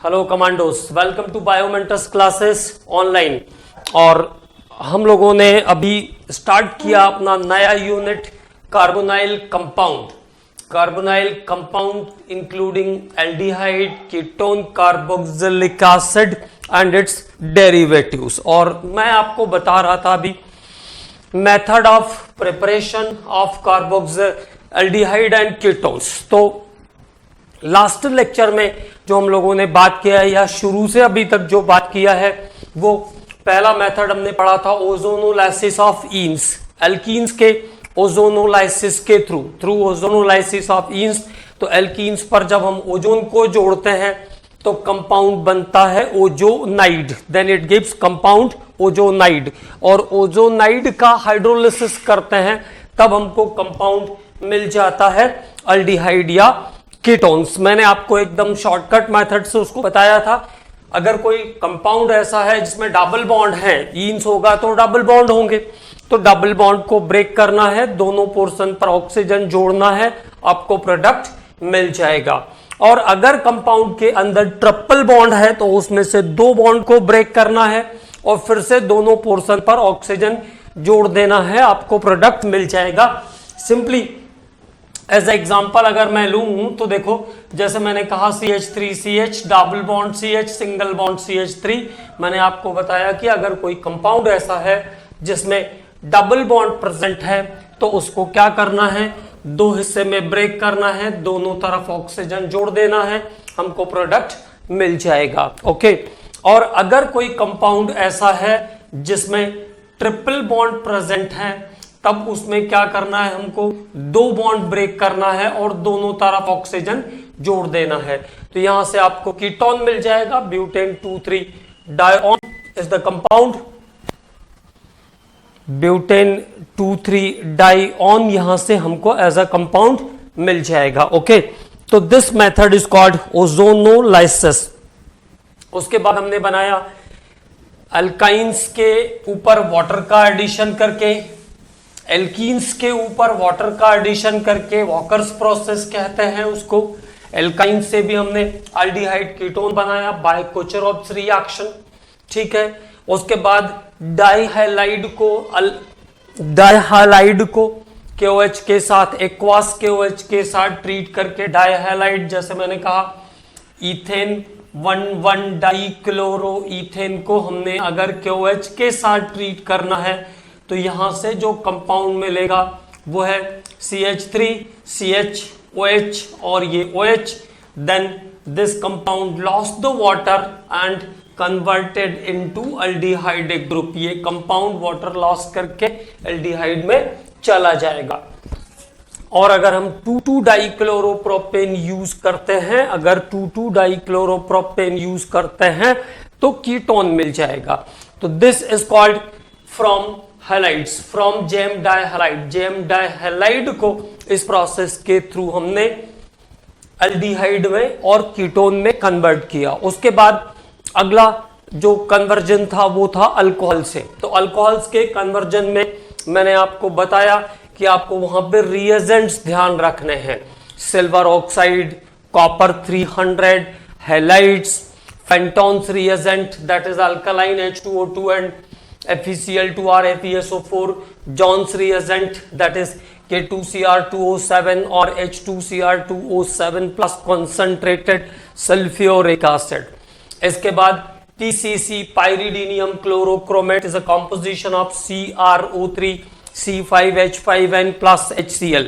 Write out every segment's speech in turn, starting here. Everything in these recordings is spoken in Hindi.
हेलो कमांडोस, वेलकम टू बायोमेंटस क्लासेस ऑनलाइन। और हम लोगों ने अभी स्टार्ट किया अपना नया unit carbonyl compound including aldehyde, ketone, carboxylic acid and its derivatives. और मैं आपको बता रहा था अभी method of preparation of carboxaldehyde and ketones. तो लास्ट लेक्चर में जो हम लोगों ने बात किया है या शुरू से अभी तक जो बात किया है वो पहला मेथड हमने पढ़ा था ओजोनोलाइसिस ऑफ ईन्स, एल्कीन्स के ओजोनोलाइसिस के थ्रू ओजोनोलाइसिस ऑफ ईन्स। तो एल्कीन्स पर जब हम ओजोन को जोड़ते हैं तो कंपाउंड बनता है ozonide, then it gives compound ozonide. और ओजोनाइड का हाइड्रोलिसिस करते हैं तब हमको कंपाउंड मिल जाता है अल्डिहाइड या कीटोन्स। मैंने आपको एकदम शॉर्टकट मेथड से उसको बताया था। अगर कोई कंपाउंड ऐसा है जिसमें डबल बॉन्ड है, ईन्स होगा तो डबल बॉन्ड होंगे, तो डबल बॉन्ड को ब्रेक करना है, दोनों पोर्शन पर ऑक्सीजन जोड़ना है, आपको प्रोडक्ट मिल जाएगा। और अगर कंपाउंड के अंदर ट्रिपल बॉन्ड है तो उसमें से दो बॉन्ड को ब्रेक करना है और फिर से दोनों पोर्शन पर ऑक्सीजन जोड़ देना है, आपको प्रोडक्ट मिल जाएगा। सिंपली एज एग्जाम्पल अगर मैं लूं तो देखो, जैसे मैंने कहा CH3CH, double bond CH, single bond CH3। मैंने आपको बताया कि अगर कोई कंपाउंड ऐसा है जिसमें डबल बॉन्ड प्रेजेंट है तो उसको क्या करना है, दो हिस्से में ब्रेक करना है, दोनों तरफ ऑक्सीजन जोड़ देना है, हमको प्रोडक्ट मिल जाएगा। ओके। और अगर कोई कंपाउंड ऐसा है जिसमें ट्रिपल बॉन्ड प्रेजेंट है तब उसमें क्या करना है, हमको दो बॉन्ड ब्रेक करना है और दोनों तरफ ऑक्सीजन जोड़ देना है। तो यहां से आपको कीटोन मिल जाएगा, butane 2,3 dione is the compound, butane 2,3 dione यहां से हमको एज अ कंपाउंड मिल जाएगा। ओके। तो this method is called ozonolysis. उसके बाद हमने बनाया अल्काइंस के ऊपर वाटर का एडिशन करके, एल्कीन्स के ऊपर वाटर का एडिशन करके, वॉकर्स प्रोसेस कहते हैं उसको। एल्काइन से भी हमने एल्डिहाइड कीटोन बनाया बाय कोचेरोव्स रिएक्शन, ठीक है। उसके बाद डाइहाइलाइड को KOH के साथ, एक्वास KOH के साथ ट्रीट करके डाइहाइलाइड, जैसे मैंने कहा इथेन 1,1 डाइक्लोरो इथेन को हमने अगर KOH के साथ ट्रीट करना है तो यहां से जो कंपाउंड मिलेगा वो है CH3 CHOH और ये OH। Then this compound lost the water and converted into aldehyde group. ये कंपाउंड वाटर लॉस करके एल्डिहाइड में चला जाएगा। और अगर हम 2,2 डाइक्लोरोप्रोपेन यूज करते हैं, अगर 2,2 डाइक्लोरोप्रोपेन यूज करते हैं तो कीटोन मिल जाएगा। तो this is called from halides, from gem dihalide. Gem dihalide को इस प्रोसेस के थ्रू हमने एल्डिहाइड में और कीटोन में कन्वर्ट किया। उसके बाद अगला जो कन्वर्जन था वो था अल्कोहल से। तो अल्कोहल्स के कन्वर्जन में मैंने आपको बताया कि आपको वहां पे रिएजेंट्स ध्यान रखने हैं, silver oxide, copper 300, halides, fenton's reagent that is alkaline H2O2 and FeCl2r FeSO4, John's reagent that is K2Cr2O7 और H2Cr2O7 plus concentrated sulfuric acid। इसके बाद PCC pyridinium chlorochromate is a composition of CrO3 C5H5n plus HCl।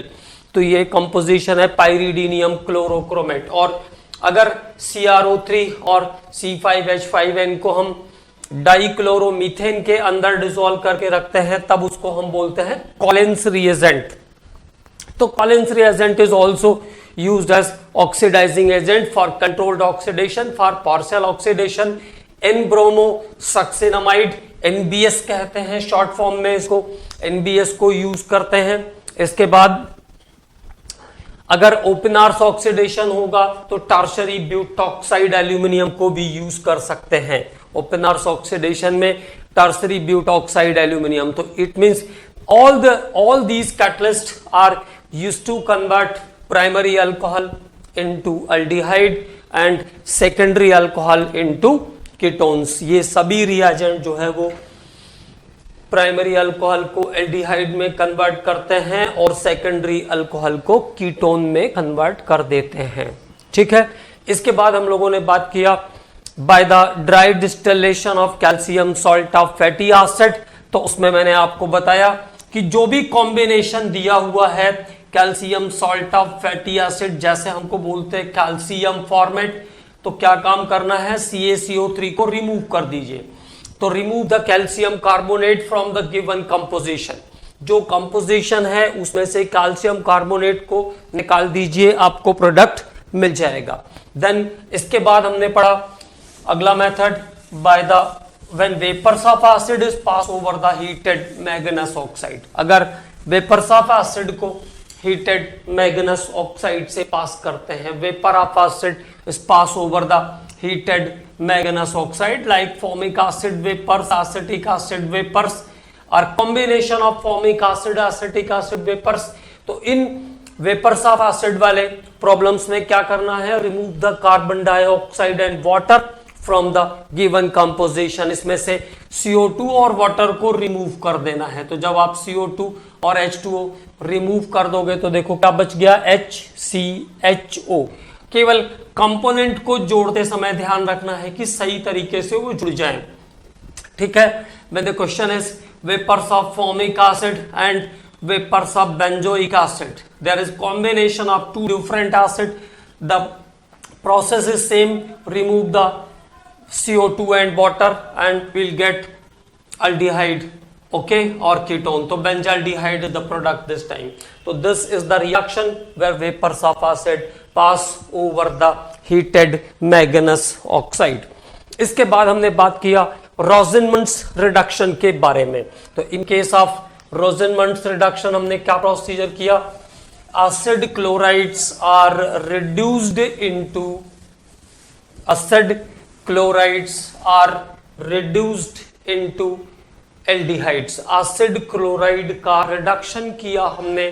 तो ये कंपोजिशन है pyridinium chlorochromate। और अगर CrO3 और C5H5n को हम डाइक्लोरोमीथेन के अंदर डिसॉल्व करके रखते हैं तब उसको हम बोलते हैं कॉलिन्स रिएजेंट। तो Collins reagent is also used as oxidising agent for controlled oxidation, for partial oxidation. N bromo succinimide, NBS कहते हैं शॉर्ट फॉर्म में इसको, NBS को यूज करते हैं। इसके बाद अगर ओपनार्स ऑक्सीडेशन होगा तो टर्शरी ब्यूटॉक्साइड एल्यूमिनियम को भी यूज कर सकते हैं। ओपनार्स ऑक्सीडेशन में टर्शरी ब्यूटॉक्साइड एल्यूमिनियम। तो it means all these catalysts are used to convert primary alcohol into aldehyde and secondary alcohol into ketones. ये सभी रिएजेंट जो है वो प्राइमरी अल्कोहल को एल्डिहाइड में कन्वर्ट करते हैं और सेकेंडरी अल्कोहल को कीटोन में कन्वर्ट कर देते हैं। ठीक है, इसके बाद हम लोगों ने बात किया by the dry distillation of calcium salt of fatty acid. तो उसमें मैंने आपको बताया कि जो भी कॉम्बिनेशन दिया हुआ है calcium salt of fatty acid, जैसे हमको बोलते हैं कैल्शियम फॉर्मेट, तो क्या काम करना है, CaCO3 को रिमूव कर दीजिए। तो remove the calcium carbonate from the given composition, जो कंपोजिशन है उसमें से कैल्शियम कार्बोनेट को निकाल दीजिए, आपको प्रोडक्ट मिल जाएगा। देन इसके बाद हमने पढ़ा अगला method, by the when vapours of acid is pass over the heated manganese oxide. अगर वेपर्स ऑफ एसिड को हीटेड मैग्नेस ऑक्साइड से पास करते हैं, vapour of acid is pass over the heated manganese oxide like formic acid vapors, acetic acid vapors or combination of formic acid, acetic acid vapors। तो इन वेपर्स ऑफ एसिड वाले प्रॉब्लम्स में क्या करना है, remove the carbon dioxide and water from the given composition. इसमें से CO2 और वाटर को रिमूव कर देना है। तो जब आप CO2 और H2O रिमूव कर दोगे तो देखो क्या बच गया, HCHO। केवल कंपोनेंट को जोड़ते समय ध्यान रखना है कि सही तरीके से वो जुड़ जाएं। ठीक है, when the question is vapors of formic acid and vapors of benzoic acid, there is combination of two different acid, the process is same, remove the CO2 and water and we'll get aldehyde, okay, or ketone। तो benzaldehyde is the product this time। तो this is the reaction where vapors of acid pass over the heated manganese oxide। इसके बाद हमने बात किया रोजेनमंड्स रिडक्शन के बारे में। तो in case of Rosenmund's reduction हमने क्या प्रोसीजर किया, acid chlorides are reduced into acid chlorides are reduced into aldehydes. Acid chloride का रिडक्शन किया हमने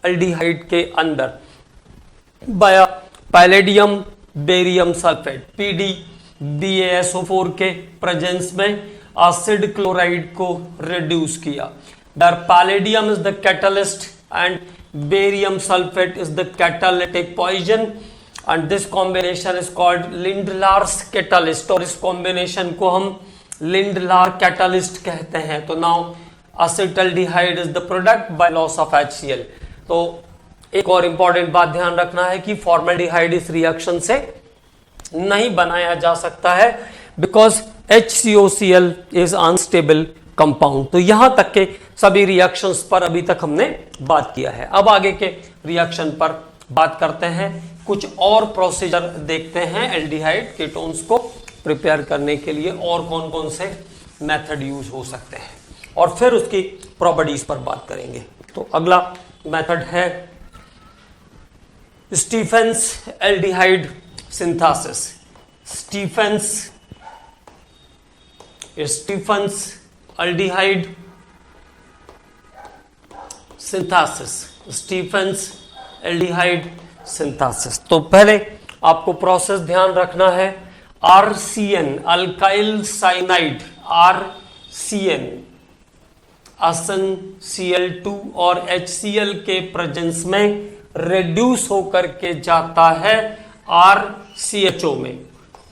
एल्डिहाइड के अंदर bye palladium barium sulphate PDBaSO4 के प्रेजेंस में एसिड क्लोराइड को रिड्यूस किया। There palladium is the catalyst and barium sulphate is the catalytic poison and this combination is called Lindlar's catalyst. और इस कॉम्बिनेशन को हम लिंडलार कैटलिस्ट कहते हैं। तो now acetaldehyde is the product by loss of HCl। तो एक और इंपॉर्टेंट बात ध्यान रखना है कि फॉर्मेल्डिहाइड इस रिएक्शन से नहीं बनाया जा सकता है because HCOCl is unstable compound. तो यहां तक के सभी रिएक्शंस पर अभी तक हमने बात किया है। अब आगे के रिएक्शन पर बात करते हैं, कुछ और प्रोसीजर देखते हैं एल्डिहाइड कीटोन्स को प्रिपेयर करने के लिए और कौन कौन से मेथड यूज हो सकते हैं, और फिर उसकी प्रॉपर्टीज पर बात करेंगे। तो अगला मेथड है Stephens aldehyde synthesis. Stephens aldehyde synthesis, Stephens aldehyde synthesis. तो पहले आपको प्रोसेस ध्यान रखना है, RCN alkyl cyanide, RCN SnCl2 और HCl के प्रेजेंस में रिड्यूस होकर के जाता है RCHO में।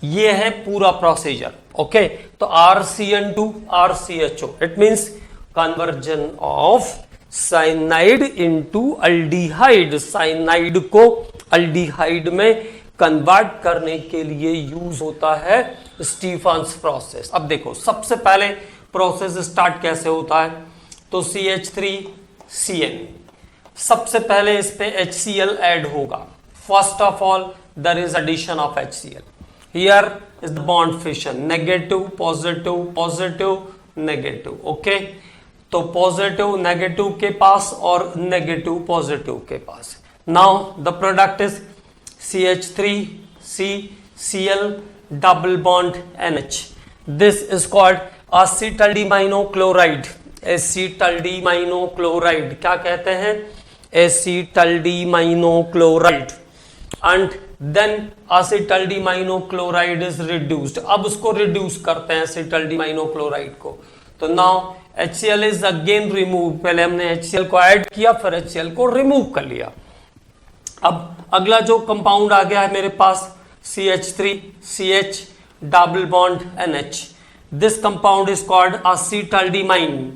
ये है पूरा प्रोसीजर। ओके, तो RCN to RCHO it means conversion of cyanide into aldehyde. Cyanide को अल्डिहाइड में कन्वर्ट करने के लिए यूज होता है स्टीफेंस प्रोसेस। अब देखो सबसे पहले प्रोसेस स्टार्ट कैसे होता है, तो CH3CN, सबसे पहले इस पे HCl ऐड होगा। First of all there is addition of HCl, here is the bond fission, negative positive positive negative. Okay, तो पॉजिटिव नेगेटिव के पास और नेगेटिव पॉजिटिव के पास। Now the product is CH3CCl double bond NH। this is called acetaldehyde। Acetaldimino chloride क्या कहते हैं, acetaldimino chloride. And then acetaldimino chloride is reduced. अब उसको रिड्यूस करते हैं एसिटल्डिमाइनोक्लोराइड को, तो now HCl is again remove. पहले हमने HCl को ऐड किया, फिर HCl को रिमूव कर लिया। अब अगला जो कंपाउंड आ गया है मेरे पास CH3CH double bond NH। This compound is called acetaldimine.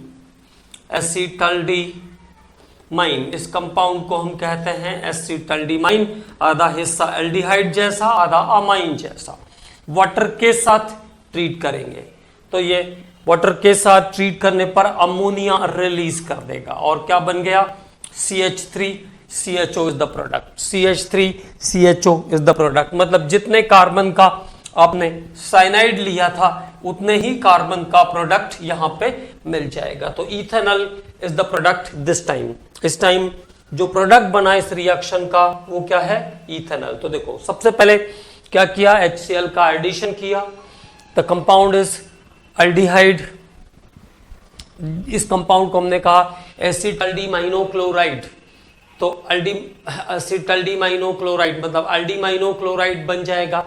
Acetaldimine, इस कंपाउंड को हम कहते हैं एसिटल्डिमाइन। आधा हिस्सा एल्डिहाइड जैसा, आधा अमाइन जैसा। वाटर के साथ ट्रीट करेंगे तो ये वाटर के साथ ट्रीट करने पर अमोनिया रिलीज कर देगा, और क्या बन गया? CH3CHO is the product. CH3CHO is the product, मतलब जितने कार्बन का आपने साइनाइड लिया था उतने ही कार्बन का प्रोडक्ट यहां पे मिल जाएगा। तो ethanol is the product this time. इस टाइम जो प्रोडक्ट बना इस रिएक्शन का वो क्या है? इथेनॉल। तो देखो सबसे पहले क्या किया? HCl का एडिशन किया। The compound is aldehyde. इस कंपाउंड को हमने कहा एसिटल्डिमाइनोक्लोराइड। तो एसिटल्डिमाइनोक्लोराइड मतलब एल्डिमाइनोक्लोराइड बन जाएगा।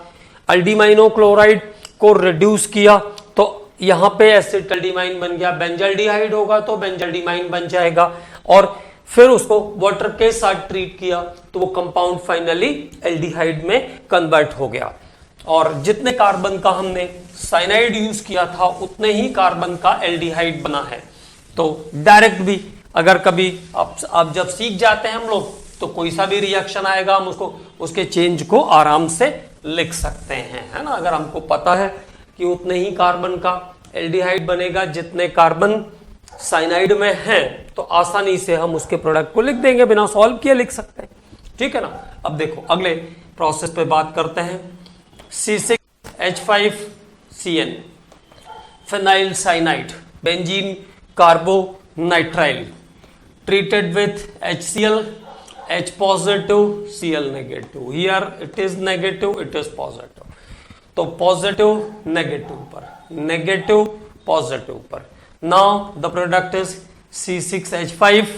एल्डिमाइनोक्लोराइड को रिड्यूस किया तो यहां पे एसिटल्डिमाइन बन गया। बेंजल्डिहाइड होगा तो बेंजल्डिमाइन बन जाएगा, और फिर उसको वाटर के साथ ट्रीट किया तो वो कंपाउंड फाइनली एल्डिहाइड में कन्वर्ट हो गया। और जितने कार्बन का हमने साइनाइड यूज किया था उतने ही कार्बन का एल्डिहाइड बना है। तो डायरेक्ट भी अगर कभी आप जब सीख जाते हैं हम लोग, तो कोई सा भी रिएक्शन आएगा हम उसको उसके चेंज को आराम से लिख सकते हैं, है ना। अगर हमको पता है कि उतने ही कार्बन का एल्डिहाइड बनेगा जितने कार्बन साइनाइड में हैं, तो आसानी से हम उसके प्रोडक्ट को लिख देंगे, बिना सॉल्व किए लिख सकते हैं, ठीक है ना। अब देखो अगले प्रोसेस पे बात करते हैं। C6H5CN phenyl cyanide benzene carbonitrile treated with HCl, H positive, Cl negative. Here it is negative, it is positive. तो positive negative पर, negative positive पर. Now the product is C6H5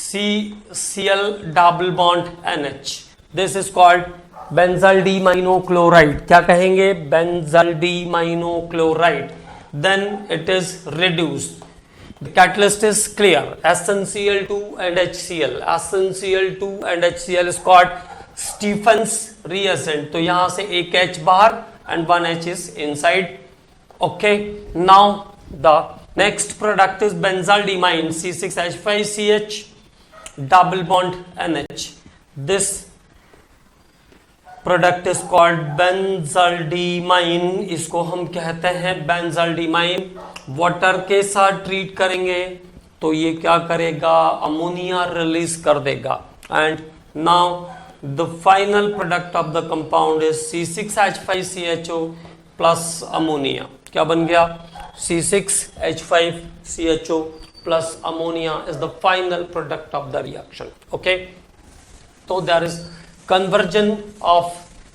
CCl double bond NH. This is called benzaldehyminochloride. क्या कहेंगे? benzaldehyminochloride. Then it is reduced. The catalyst is clear. SnCl2 and HCl. SnCl2 and HCl is called Stephens reagent. तो यहां से एक H बाहर and one H is inside. Okay. Now the next product is benzaldehyde C6H5CH double bond NH. This product is called benzaldimine. इसको हम कहते हैं बेंजल्डिमाइन। वाटर के साथ ट्रीट करेंगे तो ये क्या करेगा? अमोनिया रिलीज कर देगा। And now the final product of the compound is C6H5CHO plus ammonia. क्या बन गया? C6H5CHO plus ammonia is the final product of the reaction. Okay, तो there is conversion of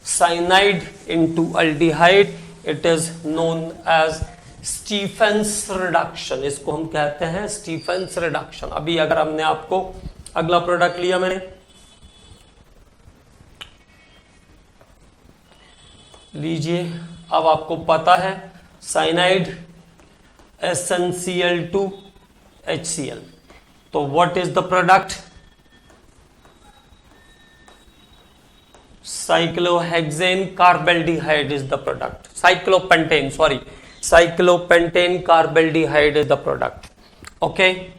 cyanide into aldehyde. It is known as Stephens reduction. इसको हम कहते हैं Stephens reduction. अभी अगर हमने आपको अगला प्रोडक्ट लिया मैंने, लीजिए, अब आपको पता है साइनाइड SnCl2HCl. तो what is the product? Cyclohexane carbaldehyde is the product. Cyclopentane carbaldehyde is the product. Okay.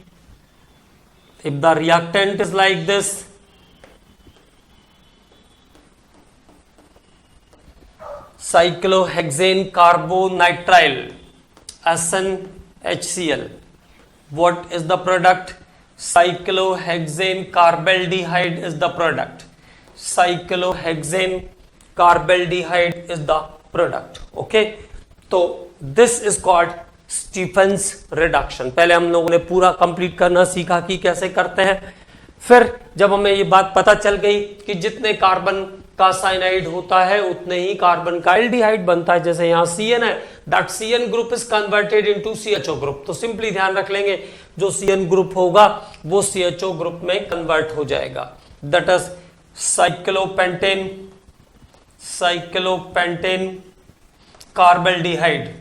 If the reactant is like this, cyclohexane carbonitrile SnHCl. What is the product? Cyclohexane carbaldehyde is the product. Cyclohexane carbaldehyde is the product. Okay, तो this is called Stephens reduction. पहले हम लोगों ने पूरा कंप्लीट करना सीखा कि कैसे करते हैं। फिर जब हमें ये बात पता चल गई कि जितने कार्बन का साइनाइड होता है उतने ही कार्बन का एल्डिहाइड बनता है, जैसे यहाँ CN है, that CN group is converted into CHO group. तो सिंपली ध्यान रख लेंगे जो CN ग्रुप होगा वो CHO ग्रुप में कन्वर्ट हो जाएगा. That is cyclopentane, cyclopentane carbaldehyde,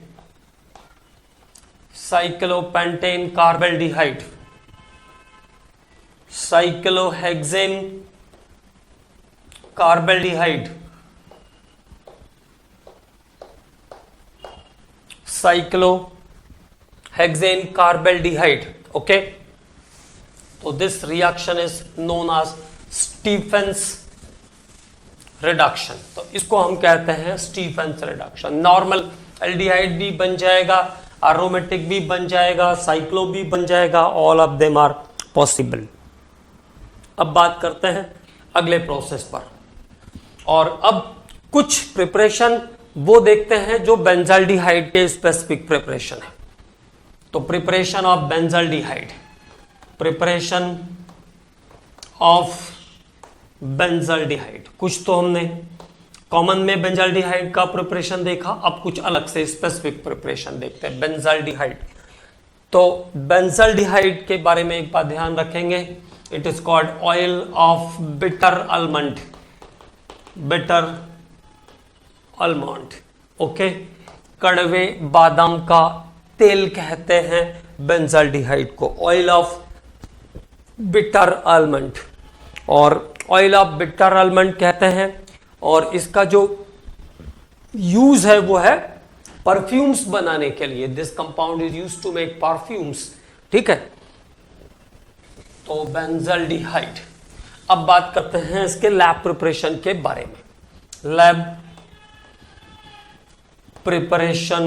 cyclopentane carbaldehyde, cyclohexane carbaldehyde, cyclohexane carbaldehyde. Okay, तो this reaction is known as Stephen's reduction. तो इसको हम कहते हैं स्टीफेंस रिडक्शन. नॉर्मल एल्डिहाइड भी बन जाएगा, एरोमेटिक भी बन जाएगा, साइक्लो भी बन जाएगा. All of them are possible. अब बात करते हैं अगले प्रोसेस पर, और अब कुछ प्रिपरेशन वो देखते हैं जो बेंजाल्डिहाइड के स्पेसिफिक प्रिपरेशन है. तो preparation of benzaldehyde, preparation of benzaldehyde. कुछ तो हमने कॉमन में बेंजाल्डिहाइड का प्रिपरेशन देखा, अब कुछ अलग से स्पेसिफिक प्रिपरेशन देखते हैं बेंजाल्डिहाइड. तो बेंजाल्डिहाइड के बारे में एक बात ध्यान रखेंगे, it is called oil of bitter almond, bitter almond. Okay, कड़वे बादाम का तेल कहते हैं बेंजाल्डिहाइड को, ऑयल ऑफ बिटर आलमंड, और ऑयल ऑफ बिटर आलमंड कहते हैं. और इसका जो यूज है वो है परफ्यूम्स बनाने के लिए. This compound is used to make perfumes. ठीक है, तो बेंजाल्डिहाइड. अब बात करते हैं इसके लैब प्रिपरेशन के बारे में. Lab preparation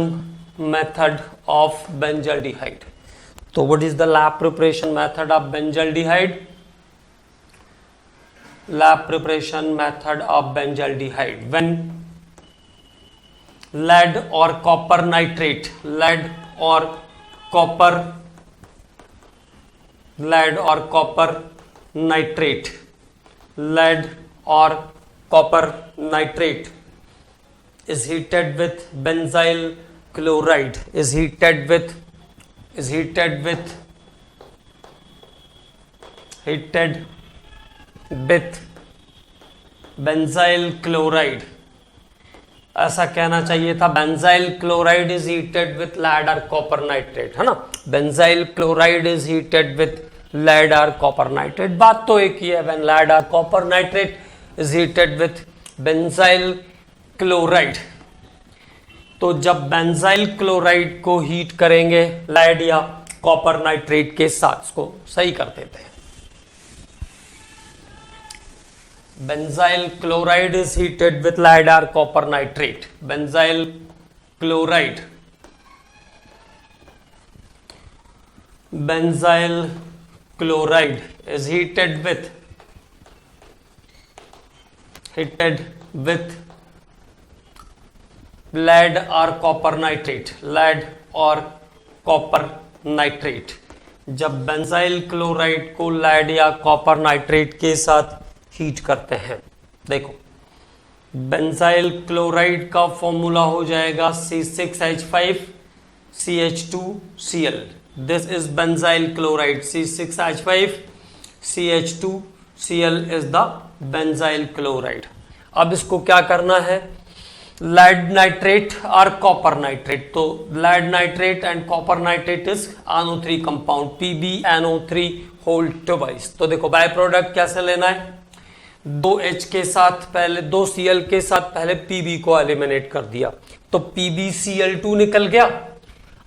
method of benzaldehyde. तो what is the lab preparation method of benzaldehyde? Lab preparation method of benzaldehyde. When lead or copper nitrate, lead or copper nitrate, lead or copper nitrate is heated with benzyl chloride, is heated with benzyl chloride. ऐसा कहना चाहिए था, benzyl chloride is heated with lead और कॉपर नाइट्रेट, है ना. Benzyl chloride is heated with lead और कॉपर नाइट्रेट. बात तो एक ही है, व्हेन लेड और copper nitrate is heated with benzyl chloride. तो जब बेंजाइल क्लोराइड को हीट करेंगे लेड या कॉपर नाइट्रेट के साथ, इसको सही कर देते हैं. Benzyl chloride is heated with lead or copper nitrate. Benzyl chloride is heated with lead or copper nitrate, lead or copper nitrate. जब बेंजाइल क्लोराइड को लेड या कॉपर नाइट्रेट के साथ हीट करते हैं, देखो बेंजाइल क्लोराइड का फॉर्मूला हो जाएगा C6H5CH2Cl. This is benzyl chloride. C6H5CH2Cl is the benzyl chloride. अब इसको क्या करना है, लेड नाइट्रेट और कॉपर नाइट्रेट. तो lead nitrate and copper nitrate is NO3 compound, PbNO3 whole twice. तो देखो बाय प्रोडक्ट कैसे लेना है, 2H के साथ पहले 2Cl के साथ पहले Pb को एलिमिनेट कर दिया, तो PbCl2 निकल गया.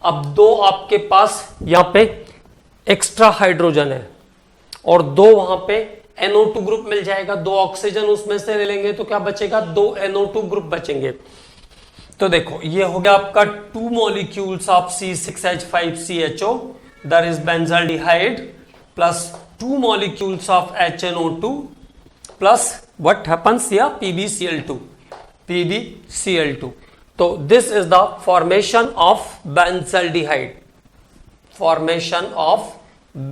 अब दो आपके पास यहां पे एक्स्ट्रा हाइड्रोजन है और दो वहां पे NO2 ग्रुप मिल जाएगा. दो ऑक्सीजन उसमें से ले लेंगे तो क्या बचेगा, दो NO2 ग्रुप बचेंगे. तो देखो ये हो गया आपका 2 molecules of C6H5CHO, that is benzaldehyde, plus 2 molecules of HNO2 plus what happens here, PbCl2. तो this is the formation of benzaldehyde, formation of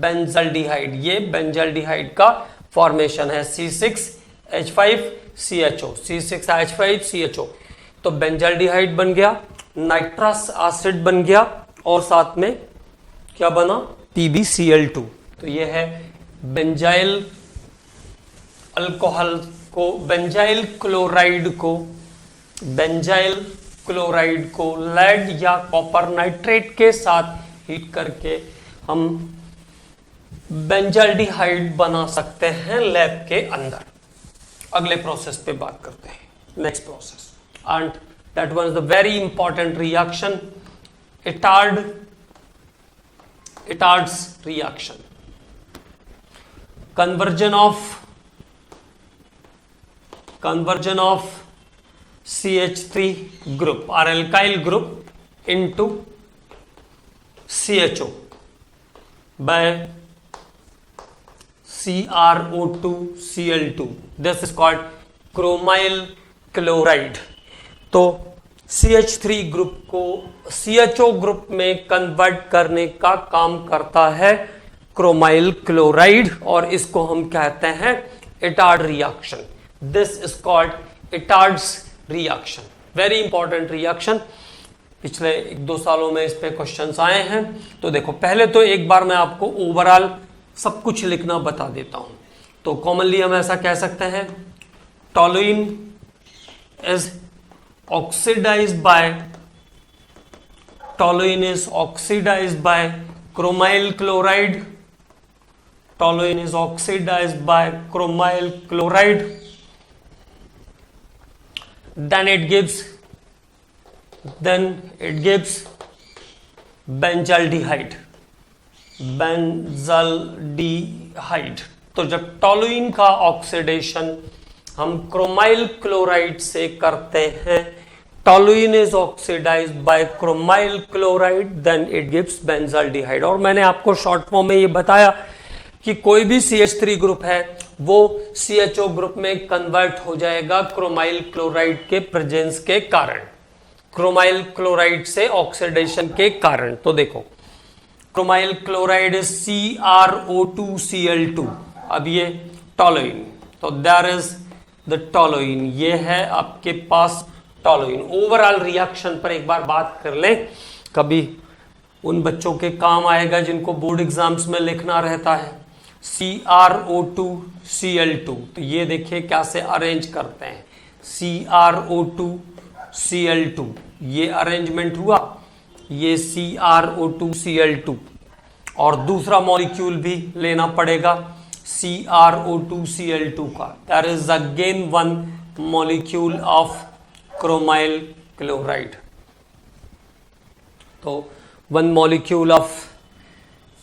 benzaldehyde. ये बेंजाल्डिहाइड का फॉर्मेशन है, C6H5CHO. तो बेंजाल्डिहाइड बन गया, नाइट्रस एसिड बन गया, और साथ में क्या बना, PbCl2. तो ये है बेंजाइल अल्कोहल को बेंजाइल क्लोराइड को लेड या कॉपर नाइट्रेट के साथ हीट करके हम बेंजाल्डिहाइड बना सकते हैं लैब के अंदर। अगले प्रोसेस पे बात करते हैं, next process, and that was the very important reaction, Etard's reaction, conversion of CH3 group or alkyl group into CHO by CrO2Cl2. This is called chromyl chloride. तो CH3 ग्रुप को CHO ग्रुप में कन्वर्ट करने का काम करता है क्रोमाइल क्लोराइड, और इसको हम कहते हैं Etard reaction. This is called Etard's reaction, very important reaction. पिछले 1-2 सालों में इस पे क्वेश्चंस आए हैं। तो देखो, पहले तो एक बार मैं आपको ओवरऑल सब कुछ लिखना बता देता हूं। तो कॉमनली हम ऐसा कह सकते हैं, toluene is oxidized by chromyl chloride. Toluene is oxidized by chromyl chloride. Then it gives benzaldehyde. तो जब टोलुइन का ऑक्सीडेशन हम क्रोमाइल क्लोराइड से करते हैं, toluene is oxidized by chromyl chloride, then it gives benzaldehyde. और मैंने आपको शॉर्ट फॉर्म में ये बताया कि कोई भी CH3 ग्रुप है वो CHO ग्रुप में कन्वर्ट हो जाएगा क्रोमाइल क्लोराइड के प्रेजेंस के कारण, क्रोमाइल क्लोराइड से ऑक्सीडेशन के कारण। तो देखो, क्रोमाइल क्लोराइड इज CrO2Cl2। अब ये टोलुइन, तो देयर इज द टोलुइन, ये है आपके पास टोलुइन। ओवरऑल रिएक्शन पर एक बार बात कर लें, कभी उन बच्चों के काम आएगा जिनको बोर्ड एग्जाम्स में लिखना रहता है। CrO2Cl2, तो ये देखिए कैसे अरेंज करते हैं, CrO2Cl2, ये अरेंजमेंट हुआ, ये CrO2Cl2, और दूसरा मॉलिक्यूल भी लेना पड़ेगा CrO2Cl2 का, that is again one molecule of chromyl chloride. तो one molecule of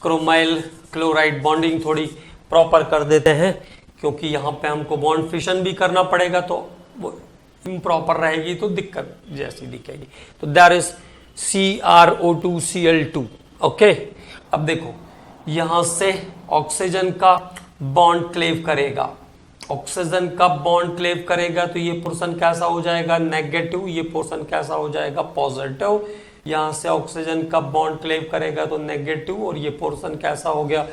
chromyl chloride, bonding थोड़ी प्रॉपर कर देते हैं क्योंकि यहाँ पे हमको बॉन्ड फिशन भी करना पड़ेगा, तो वो इम्प्रॉपर रहेगी तो दिक्कत जैसी दिखेगी। तो दैट इज CrO2Cl2। ओके, अब देखो यहाँ से ऑक्सीजन का बॉन्ड क्लेव करेगा, ऑक्सीजन का बॉन्ड क्लेव करेगा, तो ये पोर्शन कैसा हो जाएगा, नेगेटिव, ये पोर्शन कैसा हो जाएगा, पॉजिटिव। यहां से ऑक्सीजन का बॉन्ड क्लेव करेगा तो नेगेटिव, और ये पोर्शन कैसा हो गया,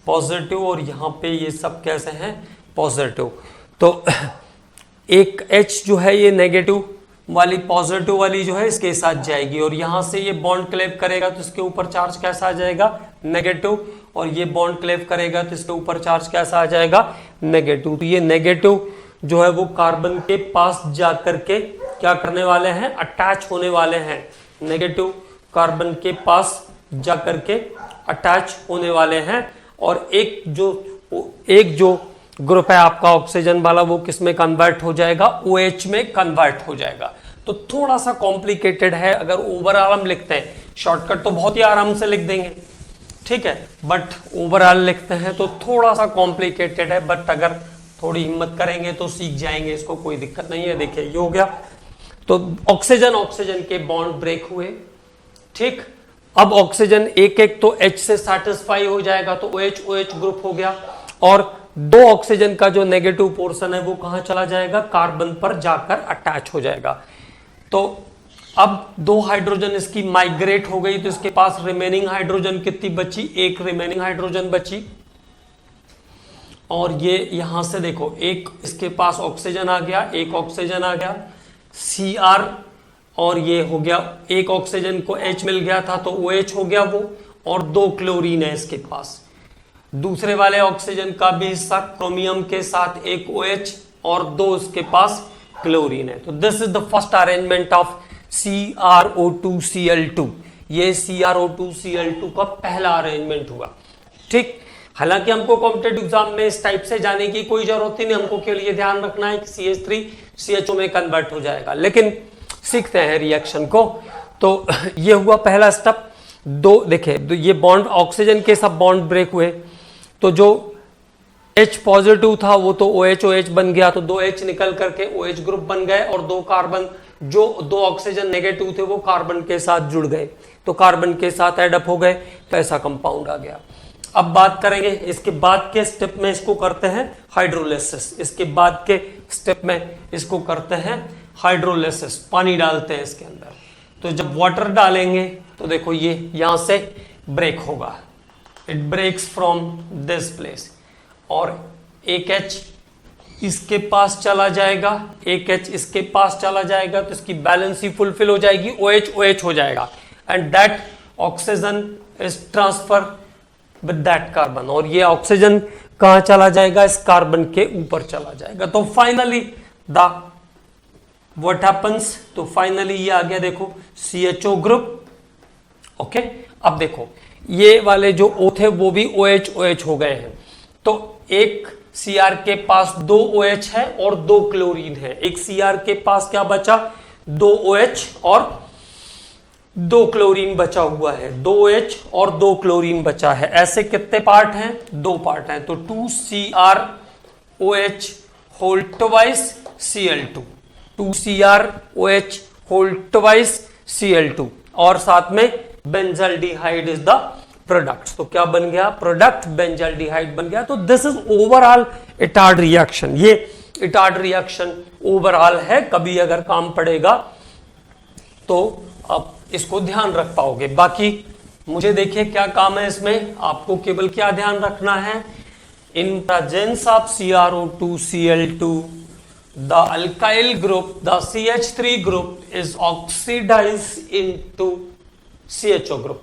पॉजिटिव, और यहाँ पे ये सब कैसे हैं, पॉजिटिव। तो एक H जो है ये नेगेटिव वाली, पॉजिटिव वाली जो है इसके साथ जाएगी, और यहां से ये बॉन्ड क्लेव करेगा तो इसके ऊपर चार्ज कैसा आ जाएगा, नेगेटिव, और ये बॉन्ड क्लेव करेगा तो इसके ऊपर चार्ज कैसा आ जाएगा, नेगेटिव। तो ये नेगेटिव जो है वो कार्बन के पास जाकर के क्या करने वाले हैं, अटैच होने वाले हैं, नेगेटिव कार्बन के पास जाकर के अटैच होने वाले हैं। और एक जो ग्रुप है आपका ऑक्सीजन वाला, वो किस में कन्वर्ट हो जाएगा, OH में कन्वर्ट हो जाएगा। तो थोड़ा सा कॉम्प्लिकेटेड है, अगर ओवरऑल हम लिखते हैं, शॉर्टकट तो बहुत ही आराम से लिख देंगे, ठीक है, बट ओवरऑल लिखते हैं तो थोड़ा सा कॉम्प्लिकेटेड है, बट अगर थोड़ी हिम्मत करेंगे तो सीख जाएंगे, इसको कोई दिक्कत नहीं है। देखिए ये हो गया, तो ऑक्सीजन के बॉन्ड ब्रेक हुए, ठीक। अब ऑक्सीजन एक एक तो H से सैटिस्फाई हो जाएगा, तो OH ग्रुप हो गया, और 2 ऑक्सीजन का जो नेगेटिव पोर्शन है वो कहां चला जाएगा, कार्बन पर जाकर अटैच हो जाएगा। तो अब 2 हाइड्रोजन इसकी माइग्रेट हो गई, तो इसके पास रिमेनिंग हाइड्रोजन कितनी बची, 1 रिमेनिंग हाइड्रोजन बची। और ये यहां से देखो, एक इसके पास ऑक्सीजन आ गया, एक ऑक्सीजन आ गया, Cr, और ये हो गया, एक ऑक्सीजन को H मिल गया था तो OH हो गया वो, और 2 क्लोरीन है इसके पास। दूसरे वाले ऑक्सीजन का भी हिस्सा क्रोमियम के साथ एक OH और 2 इसके पास क्लोरीन है। तो this is the first arrangement of CrO2Cl2। ये CrO2Cl2 का पहला अरेंजमेंट हुआ। ठीक, हालांकि हमको कॉम्पिटेटिव एग्जाम में इस टाइप से जाने की कोई जरूरत ही नहीं, हमको केवल ये ध्यान रखना है कि CH3 CHO में कन्वर्ट हो जाएगा, लेकिन सीखते हैं रिएक्शन को। तो ये हुआ पहला स्टेप। दो देखे, ये बॉन्ड ऑक्सीजन के सब बॉन्ड ब्रेक हुए, तो जो H पॉजिटिव था वो तो OH बन गया, तो 2 H निकल करके OH ग्रुप बन गए, और 2 कार्बन, जो 2 ऑक्सीजन नेगेटिव थे वो कार्बन के साथ जुड़ गए, तो कार्बन के साथ एडअप हो गए, तो ऐसा कंपाउंड आ गया। अब बात करेंगे इसके बाद के स्टेप में, इसको करते हैं हाइड्रोलिसिस। इसके बाद के स्टेप में इसको करते हैं हाइड्रोलिसिस, पानी डालते हैं इसके अंदर। तो जब वाटर डालेंगे तो देखो ये यहां से ब्रेक होगा, it breaks from this place, और एक H इसके पास चला जाएगा, एक H इसके पास चला जाएगा, तो इसकी बैलेंस ही फुलफिल हो जाएगी, OH हो जाएगा, and that oxygen is transfer with that carbon, और ये ऑक्सीजन कहां चला जाएगा, इस कार्बन के ऊपर चला जाएगा। तो फाइनली द व्हाट हैपेंस, तो फाइनली ये आ गया देखो CHO ग्रुप। ओके, अब देखो ये वाले जो O थे वो भी OH हो गए हैं, तो एक Cr के पास 2 OH है और 2 क्लोरीन है। एक Cr के पास क्या बचा, 2 OH और 2 क्लोरीन बचा हुआ है, 2 OH और 2 क्लोरीन बचा है। ऐसे कितने पार्ट हैं, 2 पार्ट हैं, तो 2CrOH whole twice Cl2, 2CrOH whole twice Cl2, और साथ में बेंजल्डिहाइड इज द प्रोडक्ट। तो क्या बन गया, प्रोडक्ट बेंजल्डिहाइड बन गया। तो this is overall Etard reaction. ये इटार्ड रिएक्शन ओवरऑल है, कभी अगर काम पड़ेगा तो आप इसको ध्यान रख पाओगे। बाकी मुझे देखिए क्या काम है इसमें, आपको केवल क्या ध्यान रखना है, in presence of CrO2Cl2 the alkyl group, the CH3 group is oxidized into CHO group.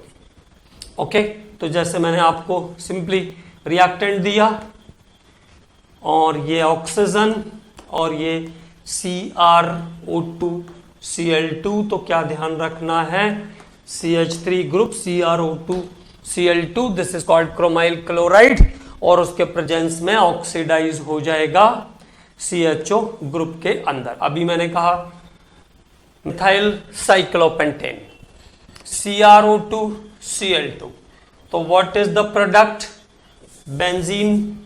Okay, तो जैसे मैंने आपको सिंपली रिएक्टेंट दिया, और ये ऑक्सीजन और ये CrO2Cl2, तो क्या ध्यान रखना है, CH3 group CrO2Cl2, this is called chromyl chloride, और उसके प्रेजेंस में ऑक्सीडाइज हो जाएगा CHO ग्रुप के अंदर। अभी मैंने कहा मिथाइल साइक्लोपेंटेन CrO2Cl2, तो what is the product, benzene,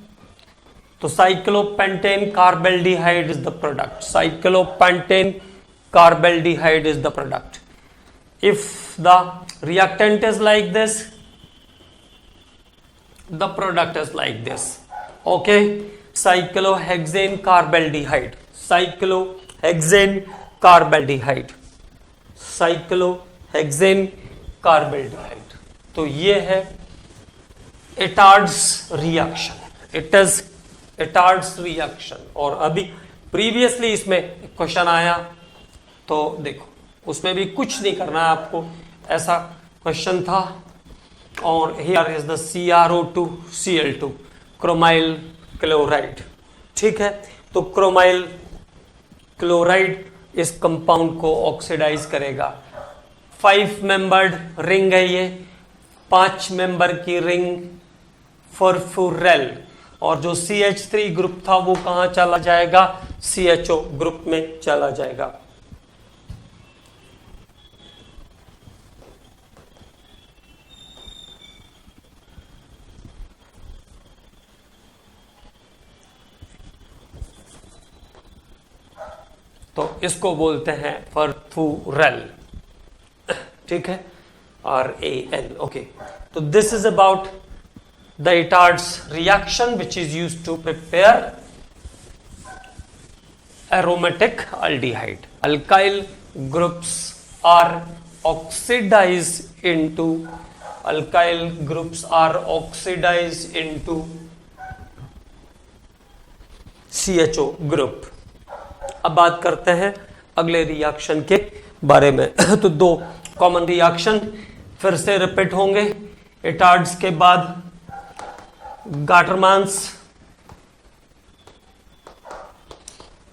तो cyclopentane carbaldehyde is the product, cyclopentane carbaldehyde is the product. If the reactant is like this, the product is like this. Okay, cyclohexane carbaldehyde, cyclohexane carbaldehyde, cyclohexane carbaldehyde. तो ये है Etard's reaction, it is Etard's reaction. और अभी प्रीवियसली इसमें क्वेश्चन आया, तो देखो उसमें भी कुछ नहीं करना है आपको, ऐसा क्वेश्चन था, और here is the CrO2Cl2 chromyl chloride. ठीक है, तो क्रोमाइल क्लोराइड इस कंपाउंड को ऑक्सीडाइज करेगा। 5 मेंबर्ड रिंग है ये, 5 मेंबर की रिंग फॉरफुरेल, और जो CH3 ग्रुप था वो कहां चला जाएगा, CHO ग्रुप में चला जाएगा। तो इसको बोलते हैं फॉरफुरेल, ठीक है, RAL। ओके, तो this is about the Etard's reaction which is used to prepare aromatic aldehyde. Alkyl groups are oxidized into CHO group. अब बात करते हैं अगले रिएक्शन के बारे में। तो 2 कॉमन रिएक्शन फिर से रिपीट होंगे इटार्ड्स के बाद, Gattermann's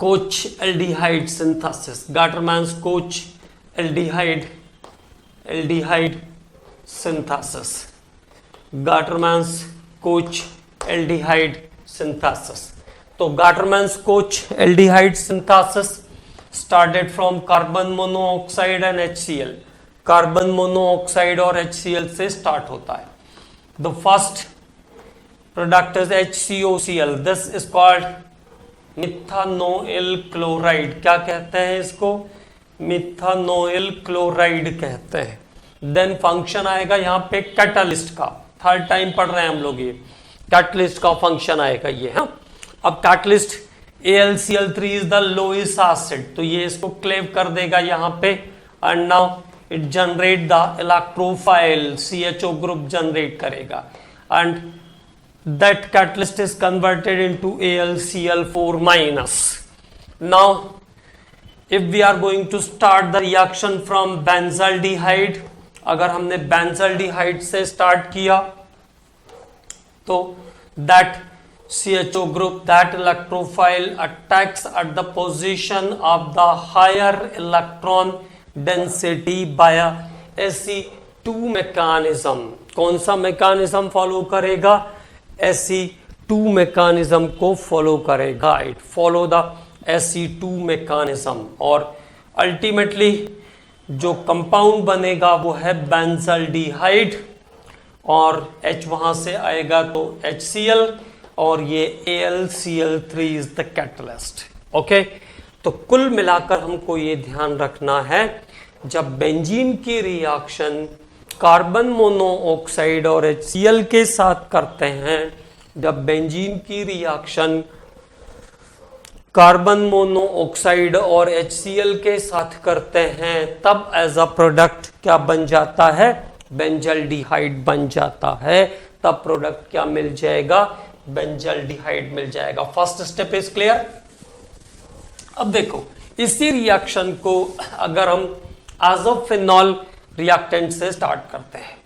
Koch aldehyde synthesis, Gattermann's Koch aldehyde synthesis, Gattermann's Koch aldehyde synthesis. तो Gattermann's Koch aldehyde synthesis started from carbon monoxide and HCl, carbon monoxide और HCl से स्टार्ट होता है। The first product is HCOCl, this is called methanoyl chloride. क्या कहते हैं इसको? मिथानोइल क्लोराइड कहते हैं। देन फंक्शन आएगा यहाँ पे कैटलिस्ट का, थर्ड टाइम पढ़ रहे हैं हम लोग, ये कैटलिस्ट का फंक्शन आएगा ये। हाँ, अब catalyst AlCl3 is the lowest acid, तो ये इसको क्लेव कर देगा यहाँ पे, and now it generate the electrophile, CHO group generate करेगा, and that catalyst is converted into AlCl4 minus. Now if we are going to start the reaction from benzaldehyde, अगर हमने बेंजल्डिहाइड से स्टार्ट किया तो that CHO group, that electrophile attacks at the position of the higher electron density by SE2 mechanism। कौन सा मैकेनिज्म फॉलो करेगा? SE2 मैकेनिज्म को फॉलो करेगा। It follow the SE2 mechanism, और अल्टीमेटली जो कंपाउंड बनेगा वो है बेंजल्डिहाइड, और H वहां से आएगा तो HCl, और ये AlCl3 is the catalyst. Okay, तो कुल मिलाकर हमको ये ध्यान रखना है, जब बेंजीन की रिएक्शन कार्बन मोनोऑक्साइड और HCl के साथ करते हैं, जब बेंजीन की रिएक्शन कार्बन मोनोऑक्साइड और HCl के साथ करते हैं, तब एज अ प्रोडक्ट क्या बन जाता है? बेंजल्डिहाइड बन जाता है। तब प्रोडक्ट क्या मिल जाएगा? बेंजल्डिहाइड मिल जाएगा। First step is clear. अब देखो, इसी रिएक्शन को अगर हम एजोफिनॉल रिएक्टेंट से स्टार्ट करते हैं,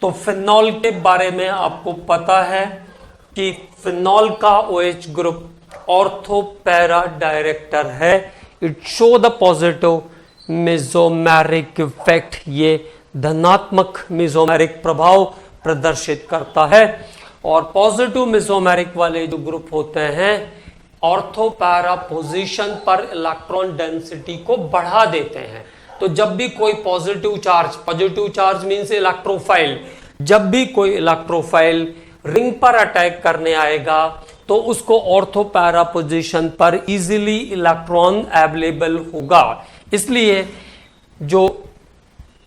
तो फिनॉल के बारे में आपको पता है कि फिनॉल का OH group ortho para director है। It show the positive mesomeric effect, ये धनात्मक मेसोमेरिक प्रभाव प्रदर्शित करता है। और पॉजिटिव मेसोमेरिक वाले जो ग्रुप होते हैं, ऑर्थो पैरा पोजीशन पर इलेक्ट्रॉन डेंसिटी को बढ़ा देते हैं। तो जब भी कोई पॉजिटिव चार्ज मींस इलेक्ट्रोफाइल, जब भी कोई इलेक्ट्रोफाइल रिंग पर अटैक करने आएगा तो उसको ऑर्थो पैरा पोजीशन पर इजीली इलेक्ट्रॉन अवेलेबल होगा। इसलिए जो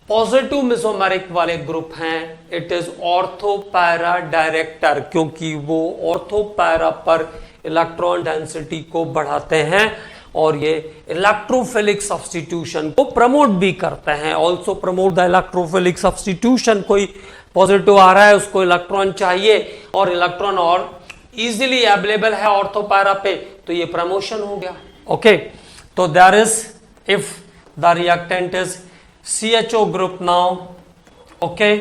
पॉजिटिव मेसोमेरिक वाले ग्रुप हैं, it is ortho para director, क्योंकि वो ऑर्थो पैरा पर इलेक्ट्रॉन डेंसिटी को बढ़ाते हैं और ये इलेक्ट्रोफिलिक सब्स्टिट्यूशन को प्रमोट भी करते हैं। Also promote the electrophilic substitution. कोई पॉजिटिव आ रहा है, उसको इलेक्ट्रॉन चाहिए और इलेक्ट्रॉन और इजीली अवेलेबल है ऑर्थो पैरा पे, तो ये प्रमोशन हो गया। ओके, तो there is, if the reactant is CHO group now, okay,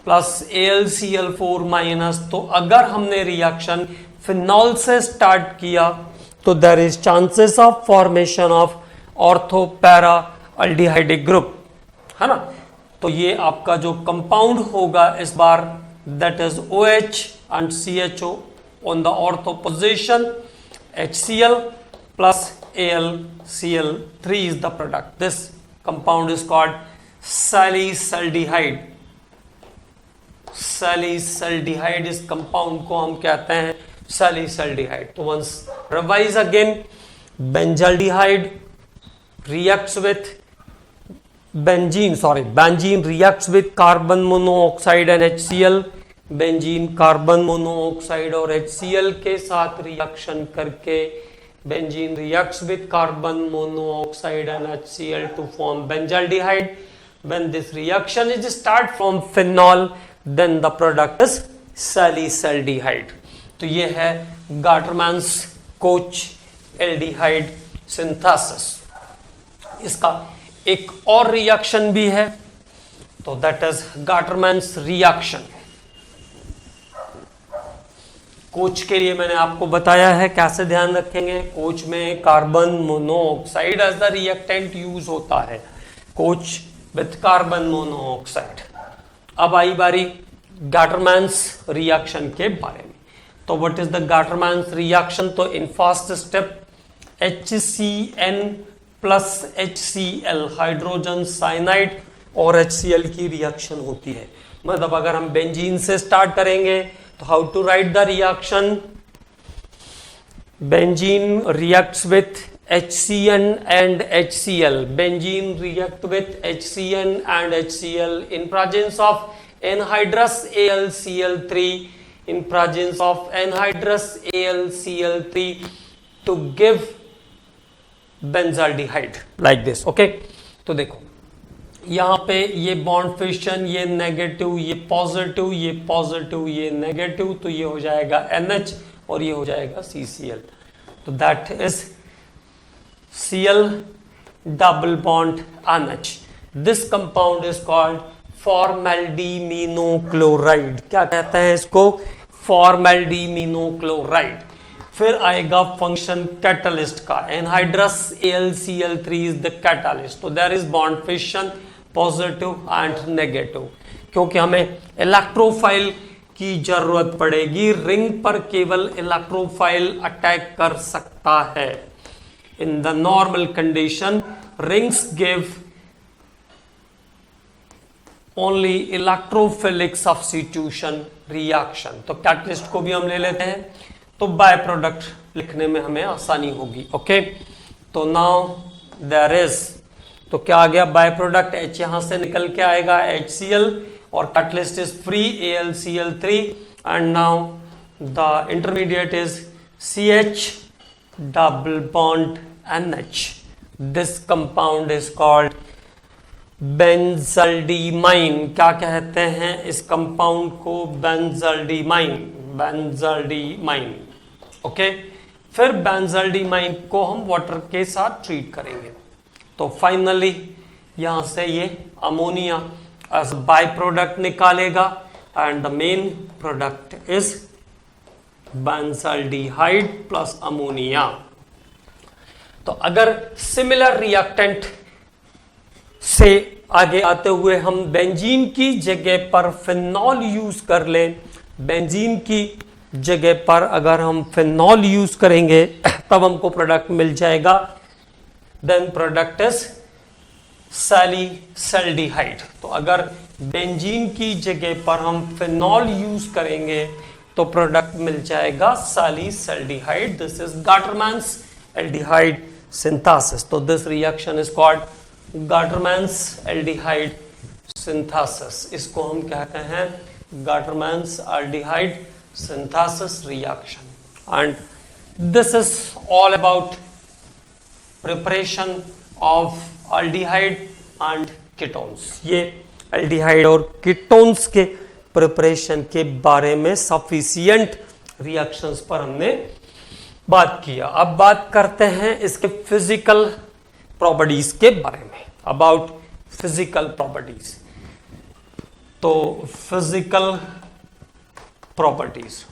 plus AlCl4 minus, तो अगर हमने रिएक्शन फिनॉल से स्टार्ट किया तो there is chances of formation of ortho para aldehydic group, है ना। तो ये आपका जो कंपाउंड होगा इस बार, that is OH and CHO on the ortho position, HCl plus AlCl3 is the product. This compound is called salicylic। salicylic इस कंपाउंड को हम कहते हैं salicylic। तो once revise again, benzaldehyde reacts with benzene reacts with carbon monoxide and HCl। Benzene carbon monoxide और HCl के साथ रिएक्शन करके benzene reacts with carbon monoxide and HCl to form benzaldehyde। When this reaction is start from phenol, then the product is salicylic। तो ये है गाटरमैन्स कोच एल्डिहाइड सिंथेसिस। इसका एक और रिएक्शन भी है, तो दैट इज गाटरमैन्स रिएक्शन। कोच के लिए मैंने आपको बताया है कैसे ध्यान रखेंगे। कोच में carbon monoxide as the reactant use होता है, कोच विथ कार्बन मोनोऑक्साइड। अब आई बारी गाटरमैन्स रिएक्शन के बारे में। तो व्हाट इज द गाटरमैन्स रिएक्शन? तो in first step HCN plus HCl hydrogen cyanide और HCl की रिएक्शन होती है। मतलब अगर हम बेंजीन से स्टार्ट करेंगे तो how to write the reaction? Benzene reacts with HCN and HCl. Benzene react with HCN and HCl in presence of anhydrous AlCl3 in presence of anhydrous AlCl3 to give benzaldehyde like this. Okay? तो देखो यहाँ पे ये बॉन्ड फिशन, ये नेगेटिव, ये पॉजिटिव, ये पॉजिटिव, ये नेगेटिव, तो ये हो जाएगा NH और ये हो जाएगा CCl। तो that is Cl double bond NH. This compound is called formaldehyde। क्या कहते हैं इसको? formaldehyde। फिर आएगा फंक्शन कैटलिस्ट का, anhydrous AlCl3 is the catalyst. तो there is bond fission positive and negative, क्योंकि हमें इलेक्ट्रोफाइल की जरूरत पड़ेगी। रिंग पर केवल इलेक्ट्रोफाइल अटैक कर सकता है। In the normal condition, rings give only electrophilic substitution reaction। तो कैटलिस्ट को भी हम ले लेते हैं, तो बाय प्रोडक्ट लिखने में हमें आसानी होगी। ओके, तो नाउ देयर इज, तो क्या आ गया बाय प्रोडक्ट? H यहां से निकल के आएगा HCl और catalyst is free AlCl3 and now the intermediate is CH double bond NH. This compound is called benzaldehyde। क्या कहते हैं इस कंपाउंड को? बेंजाल्डिमाइन। ओके, फिर बेंजाल्डिमाइन को हम वाटर के साथ ट्रीट करेंगे। तो फाइनली यहां से ये अमोनिया एज बाय प्रोडक्ट निकालेगा and the main product is benzaldehyde plus ammonia. तो अगर सिमिलर रिएक्टेंट से आगे आते हुए हम बेंजीन की जगह पर फिनॉल यूज कर लें, बेंजीन की जगह पर अगर हम फिनॉल यूज करेंगे तब हमको प्रोडक्ट मिल जाएगा, देन प्रोडक्ट इज सैलिसल्डिहाइड। तो अगर बेंजीन की जगह पर हम फिनॉल यूज करेंगे तो प्रोडक्ट मिल जाएगा salicylaldehyde. This is Gattermann's aldehyde synthesis. तो this reaction is called Gattermann's aldehyde synthesis. इसको हम कहते हैं Gattermann's aldehyde synthesis reaction. And this is all about preparation of aldehyde and ketones. ये एल्डिहाइड और कीटोन्स के प्रिपरेशन के बारे में सफिशिएंट रिएक्शंस पर हमने बात किया। अब बात करते हैं इसके फिजिकल प्रॉपर्टीज के बारे में, अबाउट फिजिकल प्रॉपर्टीज। तो physical properties,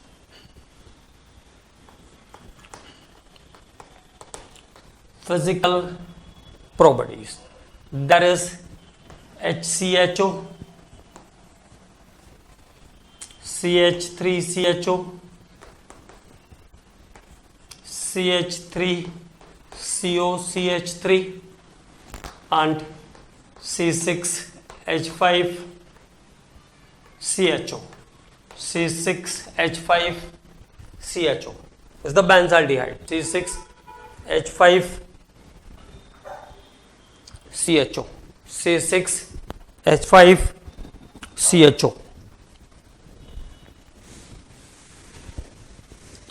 that is HCHO, CH3CHO, CH3COCH3 and C6H5CHO. C6H5CHO is the benzaldehyde. C6H5CHO. C6H5CHO.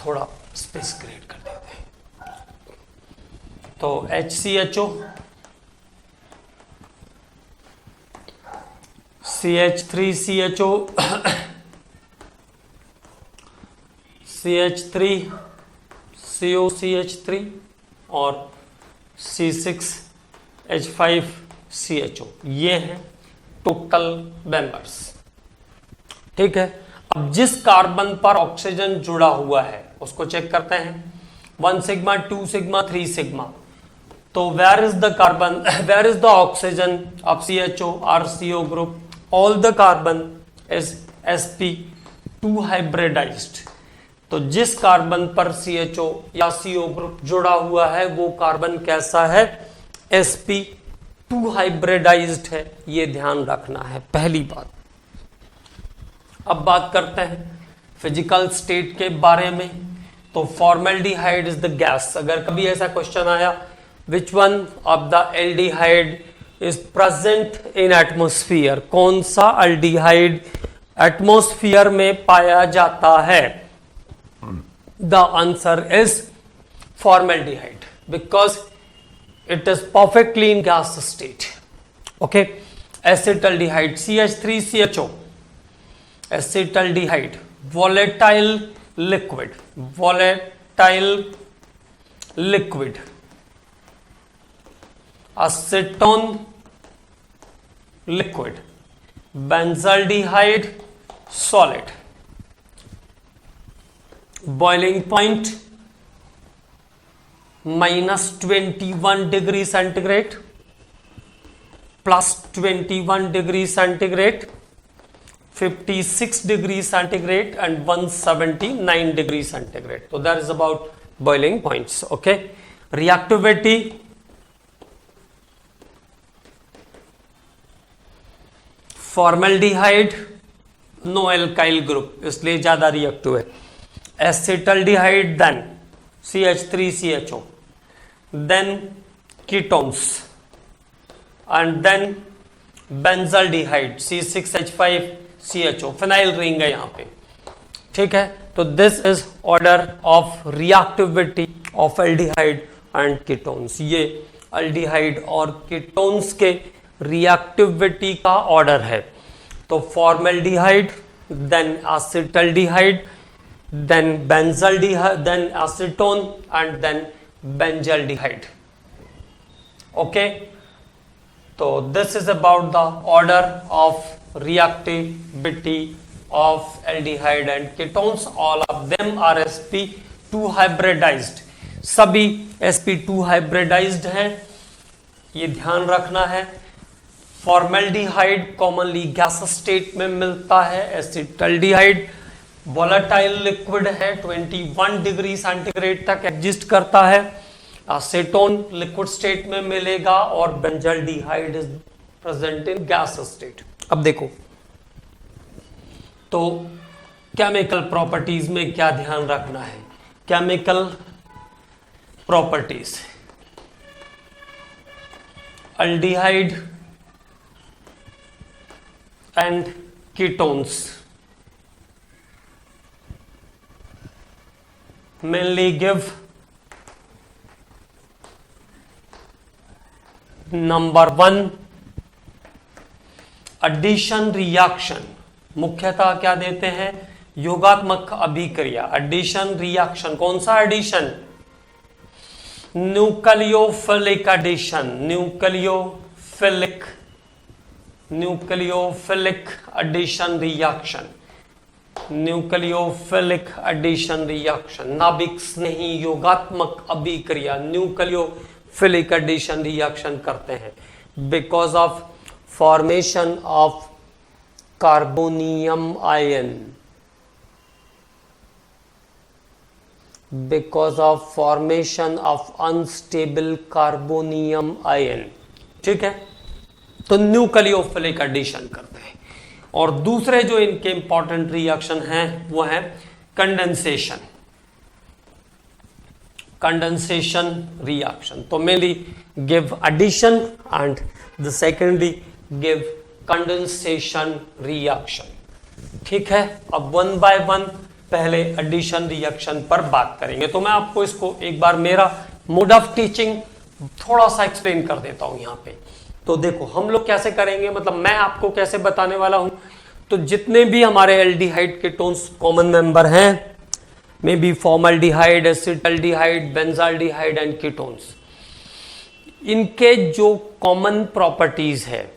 थोड़ा स्पेस क्रिएट कर देते हैं। तो HCHO, CH3CHO, CH3COCH3 और C6H5CHO, ये हैं टोटल मेंबर्स। ठीक है, अब जिस कार्बन पर ऑक्सीजन जुड़ा हुआ है उसको चेक करते हैं, 1 सिग्मा 2 सिग्मा 3 सिग्मा। तो where is the carbon, where is the oxygen of CHO RCO group, all the carbon is sp2 hybridized. तो जिस कार्बन पर CHO या CO ग्रुप जुड़ा हुआ है वो कार्बन कैसा है, sp2 हाइब्रिडाइज्ड है, ये ध्यान रखना है पहली बात। अब बात करते हैं फिजिकल स्टेट के बारे में। तो फॉर्मेल्डिहाइड इज द गैस। अगर कभी ऐसा क्वेश्चन आया which one of the aldehyde is present in atmosphere, कौन सा एल्डिहाइड एटमोस्फियर में पाया जाता है, the answer is formaldehyde because it is perfectly in gas state. Okay, acetaldehyde CH3CHO, acetaldehyde volatile liquid, volatile liquid, acetone liquid, benzaldehyde solid, boiling point -21 degree centigrade, +21 degree centigrade, 56 degree centigrade and 179 degree centigrade. So that is about boiling points. Okay, reactivity, formaldehyde no alkyl group इसलिए ज्यादा रिएक्टिव है, acetaldehyde then CH3CHO, then ketones and then benzaldehyde C6H5CHO, phenyl ring है यहां पे, ठीक है। तो this is order of reactivity of aldehyde and ketones, ये एल्डिहाइड और कीटोन्स के रिएक्टिविटी का ऑर्डर है। तो formaldehyde, then acetaldehyde, then benzaldehyde, then acetone and then benzaldehyde. Okay, तो this is about the order of reactivity of aldehyde and ketones. All of them are sp2 hybridized, सभी sp2 hybridized हैं, ये ध्यान रखना है। फॉर्मेल्डिहाइड कॉमनली गैस स्टेट में मिलता है, एसिटल्डिहाइड वोलेटाइल लिक्विड है, 21 डिग्री सेंटीग्रेड तक एग्जिस्ट करता है, एसीटोन लिक्विड स्टेट में मिलेगा और benzaldehyde is present in gas state. अब देखो तो केमिकल प्रॉपर्टीज में क्या ध्यान रखना है, chemical properties, aldehyde and ketones mainly give number 1 addition reaction, मुख्यतः क्या देते हैं, योगात्मक अभिक्रिया, एडिशन रिएक्शन। कौन सा addition, nucleophilic addition, nucleophilic addition reaction, nucleophilic addition reaction, नाभिक स्नेही योगात्मक अभिक्रिया न्यूक्लियोफिलिक एडिशन रिएक्शन करते हैं because of formation of carbonium ion, because of formation of unstable carbonium ion, ठीक है। तो न्यूक्लियोफिलिक एडिशन करते हैं। और दूसरे जो इनके इंपॉर्टेंट रिएक्शन हैं वो है कंडेंसेशन, कंडेंसेशन रिएक्शन। तो mainly give addition and the secondly give condensation reaction, ठीक है। अब 1 बाय 1 पहले एडिशन रिएक्शन पर बात करेंगे। तो मैं आपको इसको एक बार मेरा मोड ऑफ टीचिंग थोड़ा सा एक्सप्लेन कर देता हूं यहां पे। तो देखो हम लोग कैसे करेंगे, मतलब मैं आपको कैसे बताने वाला हूं। तो जितने भी हमारे एल्डिहाइड कीटोन्स कॉमन मेंबर हैं, may be formaldehyde, acetaldehyde, benzaldehyde and ketones, इनके जो कॉमन प्रॉपर्टीज है,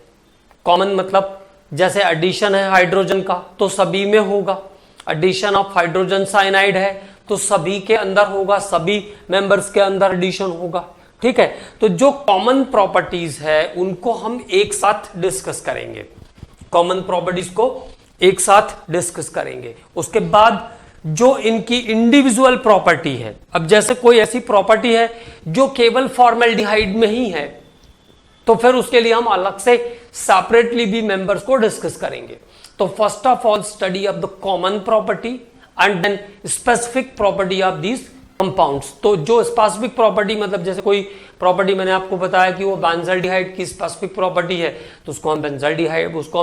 कॉमन मतलब जैसे एडिशन है हाइड्रोजन का तो सभी में होगा, एडिशन ऑफ हाइड्रोजन साइनाइड है तो सभी के अंदर होगा, सभी मेंबर्स के अंदर एडिशन होगा। ठीक है, तो जो कॉमन प्रॉपर्टीज है उनको हम एक साथ डिस्कस करेंगे, कॉमन प्रॉपर्टीज को एक साथ डिस्कस करेंगे। उसके बाद जो इनकी इंडिविजुअल प्रॉपर्टी है, अब जैसे कोई ऐसी प्रॉपर्टी है जो केवल फॉर्मेल्डिहाइड में ही है तो फिर उसके लिए हम अलग से सेपरेटली भी मेंबर्स को डिस्कस करेंगे। तो first of all study of the common property and then specific property of these compounds. तो जो स्पेसिफिक प्रॉपर्टी मतलब जैसे कोई प्रॉपर्टी मैंने आपको बताया कि वो बेंजल्डिहाइड की स्पेसिफिक प्रॉपर्टी है तो उसको हम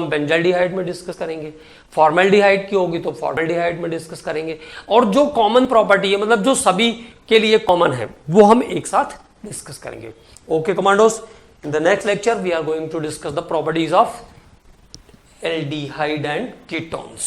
बेंजल्डिहाइड में डिस्कस करेंगे। फॉर्मेल्डिहाइड की होगी तो फॉर्मेल्डिहाइड में डिस्कस करेंगे। और जो कॉमन प्रॉपर्टी है मतलब जो सभी के लिए कॉमन है वो हम एक साथ डिस्कस करेंगे। Okay commandos, in the next lecture we are going to discuss the properties of aldehyde and ketones.